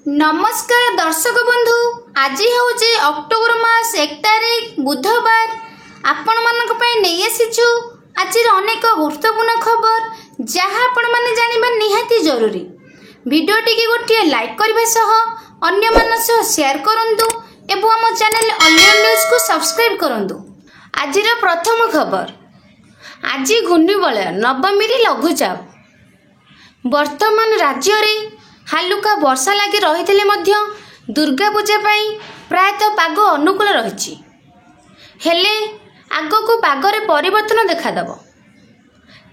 नमस्कार दर्शक बंधु, आज हूँ अक्टोबर मास 1 तारिख बुधवार। आपण मानक पई नहीं आसीचु आज अनेक गुरुत्वपूर्ण खबर जहाँ आपण माने जानिबा निहाती जरूरी। वीडियो टिके गोटे लाइक करबा सह अन्य मान सह शेयर करंतु एवं आम चैनल ऑनलाइन न्यूज को सब्सक्राइब करंतु। आज प्रथम खबर, आज घूर्णिबलय नवमी रे लघुचाप। वर्तमान राज्य रे हालुका वर्षा लगी रही मध्य दुर्गा पूजा पाई प्रायतः पाग अनुकूल रही हेले आग को पागरे परिवर्तन देखादेव।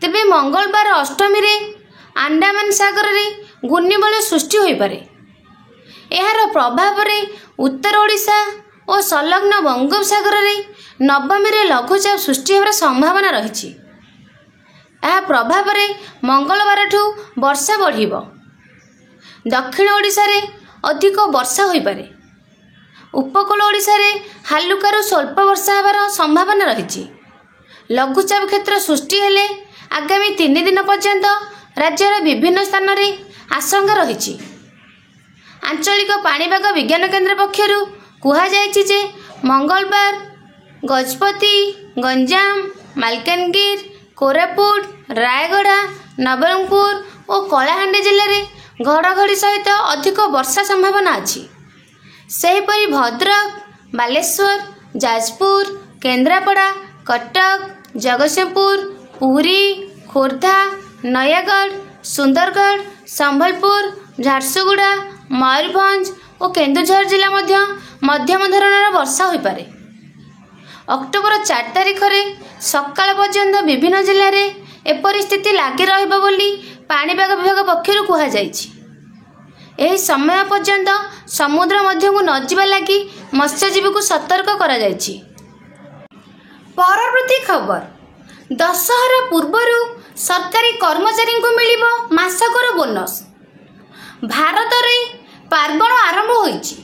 तेबे मंगलवार अष्टमी रे अंडमान सागर रे घूर्णिबलय सृष्टि हो पारे। यार प्रभाव रे उत्तर ओडिशा और संलग्न बंगोपसागर रे नवमी रे लघुचाप सृष्टि होबार संभावना रही। यह प्रभाव रे मंगलवार ठू वर्षा बढ़िबो। दक्षिण ओडिशा रे अधिक वर्षा हो पारे। उपकूल ओडिशा रे हालुकारु स्वल्प वर्षा होबार संभावना रही। लघुचाप क्षेत्र सृष्टि हेले आगामी 3 दिन पर्यंत राज्यर विभिन्न स्थान रे आशंका रही। आंचलिक पाणीपाग विज्ञान केन्द्र पक्षरु कुहा जायछि जे मंगलवार गजपति, गंजाम, मालकानगिरी, कोरापुट, रायगढ़, नवरंगपुर और कलाहांडी जिले में घड़घड़ी सहित अधिक वर्षा संभावना अच्छी। सेहीपरि भद्रक, बालेश्वर, जाजपुर, केन्द्रापड़ा, कटक, जगतसिंहपुर, पुरी, खोर्धा, नयागढ़, सुंदरगढ़, संबलपुर, झारसुगुड़ा, मयूरभंज और केन्दुझर जिला मध्यम धरणर वर्षा हो पारे। अक्टोबर 4 तारिख रे सकाळ पर्यंत विभिन्न जिले में एपरी स्थिति लगी रहिबो बोली पाणीपाग विभाग पक्षरु कुहा जायछि। एही समय पर्यंत समुद्र मध्य को न जिबा लागि मत्स्यजीवी को सतर्क करा जायछि। परवर्ती खबर, दशहरा पूर्वरु सरकारी कर्मचारी को मिलिबो मासकर बोनस। भारत रे पार्वण आरंभ होइछि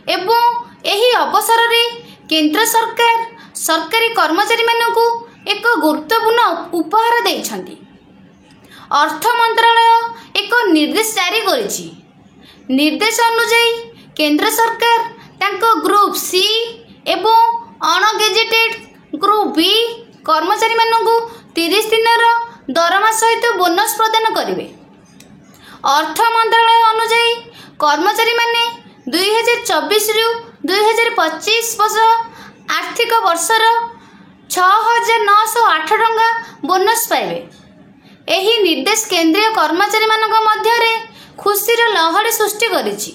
एवं एही अवसर रे केंद्र सरकार सरकारी कर्मचारी मानकु एक गुरुत्वपूर्ण उपहार देइछन्ति। अर्थ मंत्रालय एक निर्देश जारी करिछि। निर्देश अनुसार केंद्र सरकार तांको ग्रुप सी एवं अनगेजेटेड ग्रुप बी कर्मचारी मानकु 30 दिनर दरमा सहित बोनस प्रदान करिवे। अर्थ मंत्रालय अनुसार कर्मचारी माने 2024 रु 2025 वर्ष आर्थिक वर्षर 6,908 टंका बोनस पाइबे। एही निर्देश केंद्रीय कर्मचारी मानक मध्य रे खुशीर लहड़ी सृष्टि करिछि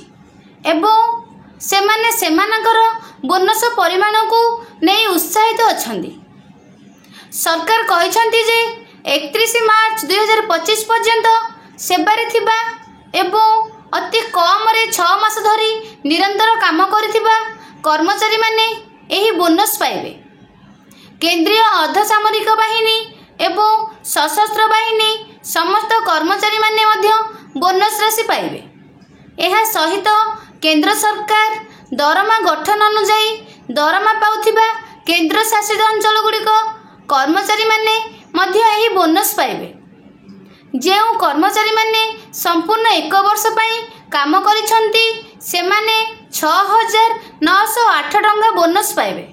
एवं सेमाने सेमानकर बोनस परिमाण को नहीं उत्साहित अछंती। सरकार कहिसंती जे 31 मार्च 2025 पर्यंत सेबारे थिबा एवं अति कम रे 6 मास धरी निरंतर काम करिथिबा कर्मचारी माने एही बोनस पाइबे। केंद्रीय अर्धसामरिक बाहिनी एवं सशस्त्र बाहिनी समस्त कर्मचारी माने मध्य बोनस राशि पाइबे। एहा सहित केंद्र सरकार दरमा गठन अनुसार दरमा पाउथिबा केंद्र शासित अंचल गुड़िक कर्मचारी माने मध्य एही बोनस पाइबे। जेउ कर्मचारी माने संपूर्ण 1 वर्ष पई काम करिसंती सेमाने 6,908 टंका बोनस पाइबे।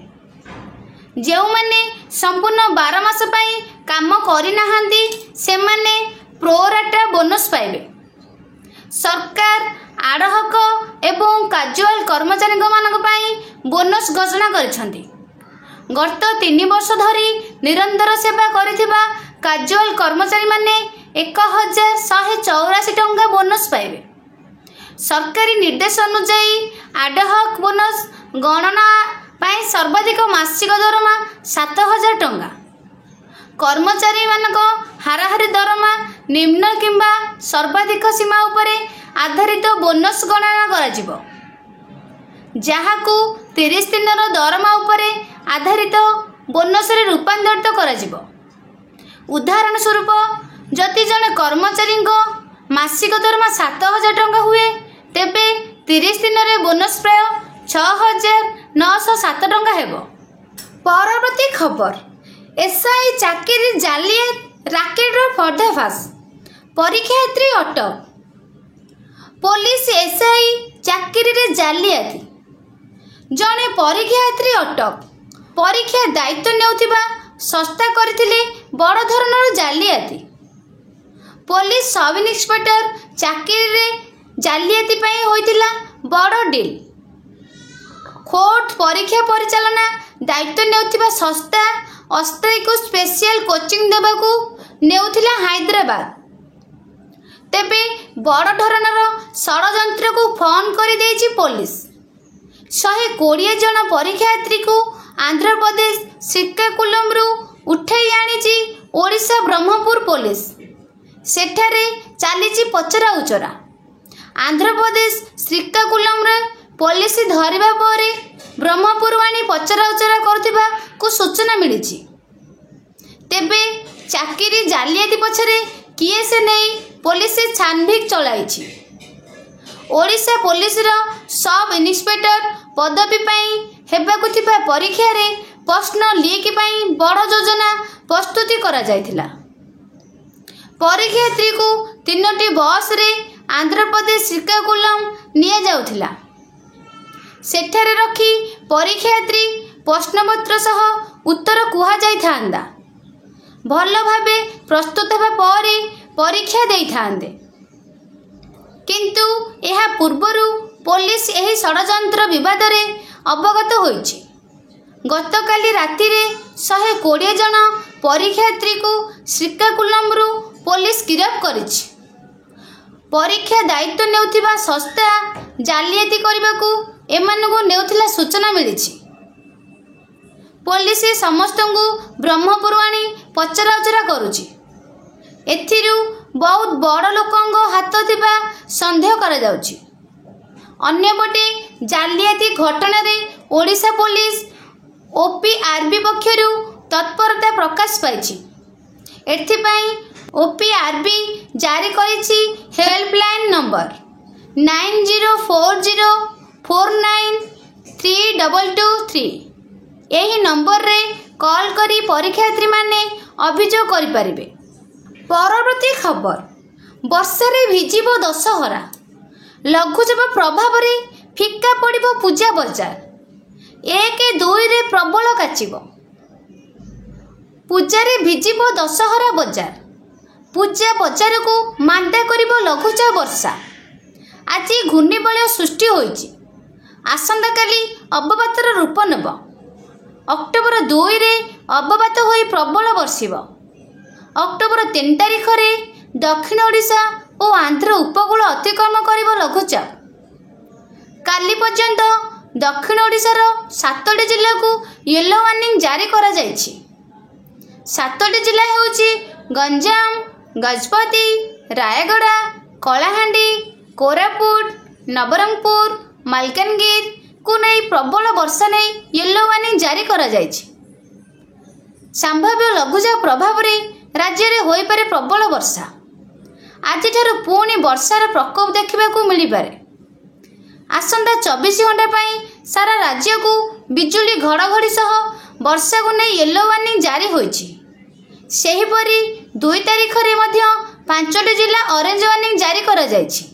जेउ माने संपूर्ण 12 मास पई काम करि नाहांती सेमाने प्रोराटा बोनस पाइबे। सरकार आडहक एवं काजुआल कर्मचारी मानक पई बोनस घोषणा करिसंती। गत 3 वर्ष धरी निरंतर सेवा करिथिबा काजुआल कर्मचारी माने 1,184 टंका बोनस पाइबे। सरकारी निर्देश अनुसार आडहक बोनस गणना पाई सर्वाधिक मासिक दरमा 7,000 टंका। कर्मचारी मानक हाराहारी दरमा निम्न किंबा सर्वाधिक सीमा उपरे आधारित बोनस गणना कराजिबो, जहाकु 30 दिनर दरमा उपरे आधारित बोनस रे रूपांतरित कराजिबो। उदाहरण स्वरूप जति जने कर्मचारी मासिक दरमा 7,000 टंका हुए तेबे 30 दिन रे बोनस प्राय 6,907 टंका हेबो। परवर्ती खबर, एसआई चाकरी जालियात राकेटर पर्दाफाश, परीक्षार्थी अटक। पुलिस एसआई चाकरी रे जालियाती जड़े परीक्षार्थी अटक परीक्षा दायित्व नेउथिबा संस्था करथिले बड़ धरणर जालियाती पुलिस सब इन्स्पेक्टर चाकरी रे जालियाती पई होइतिला बड़ डील कोर्ट परीक्षा परिचालना दायित्व नेउथिबा संस्था अस्थायी को स्पेशल कोचिंग देबाकू नेउथिला हैदराबाद तेबे बड़ धरणर षड़यंत्र को फोन कर देछि पुलिस 120 जन परीक्षार्थी को आंध्र प्रदेश श्रीकाकुलम रु उठाई आनी ओडिशा ब्रह्मपुर पुलिस सेठारे चली पचरा उचरा आंध्र प्रदेश श्रीकाकुलम रे पुलिस धरिबा परे ब्रह्मपुर आनी पचरा उचरा करथिबा को सूचना मिली तेबे चाकरी जालियाती पछरे किए से नहीं पुलिस छानभिक चलाई ओडिशा पुलिस रो सब इन्स्पेक्टर पदवी पाई हेबाकु थिबा परीक्षा रे प्रश्न लीक पाई बड़ योजना प्रस्तुति करा जायथिला परीक्षार्थी को 3टी बस रे आंध्र प्रदेश श्रीकाकुलम निया जाउथिला सेठारे रखी परीक्षार्थी प्रश्नपत्र सह उत्तर कुहा जाय थांदा भल भाबे प्रस्तुत हेबा परे परीक्षा देई थांदे किंतु यह पूर्वरु पुलिस एही षड़यंत्र विवाद रे अवगत होईछि गतकाली राति रे 120 जन परीक्षार्थी को श्रीकाकुलम रु पुलिस गिरफ्त करिछि परीक्षा दायित्व नेउथिबा संस्था जालियाती करबाकू एमानकू नेउथिला सूचना मिलिछि पुलिस समस्त को ब्रह्मपुर आनी पचरा उचरा करुछि एथिरु बहुत बड़ लोकंग हाथ थिबा संदेह करा जाउछि अन्यपटे जालियाती घटना रे ओडिशा पुलिस ओपीआरबी पक्षरु तत्परता प्रकाश पाइछि एथिपाई ओपीआरबी जारी करिछि हेल्पलाइन नंबर 9040493223 एही नंबर रे कॉल करी परीक्षार्थी माने अभियोग करि परिबे परवर्ती खबर वर्षा रे भिजिबो दशहरा लघुचाप प्रभाव रे फिका पड़िबो पूजा बजार 1-2 रे प्रबल काचिबो पूजा रे भिजिबो दशहरा बजार पूजा बजार को मांडा करिबो लघुचाप वर्षा आज घूर्णिबलय सृष्टि होइछि आसंता काली अवपातर रूप नेब अक्टोबर 2 रे अवपात होई प्रबल वर्षिबो अक्टोबर 3 तारिख रे दक्षिण ओडिशा और आंध्र उपकूल अतिक्रमण करिबो लघुचाप काली पर्यंत दक्षिण ओडिशार 7टी जिला को येलो वार्निंग जारी करा जायछि 7टी जिला हेउछि गंजाम गजपति रायगड़ा कलाहांडी कोरापुट नवरंगपुर मालकानगिरी को नहीं प्रबल वर्षा नहीं येलो वार्निंग जारी करा जायछि संभाव्य लघुचाप प्रभाव रे राज्य रे होई पारे प्रबल वर्षा आज पुणी वर्षार प्रकोप देखा मिल पारे आसंता 24 घंटा पाई सारा राज्य को बिजुली घड़घड़ी सह वर्षा को नहीं येलो वार्निंग जारी होइछि सेहीपरि 2 तारिख रे मध्य 5टी जिला ऑरेंज वार्निंग जारी करा जायछि।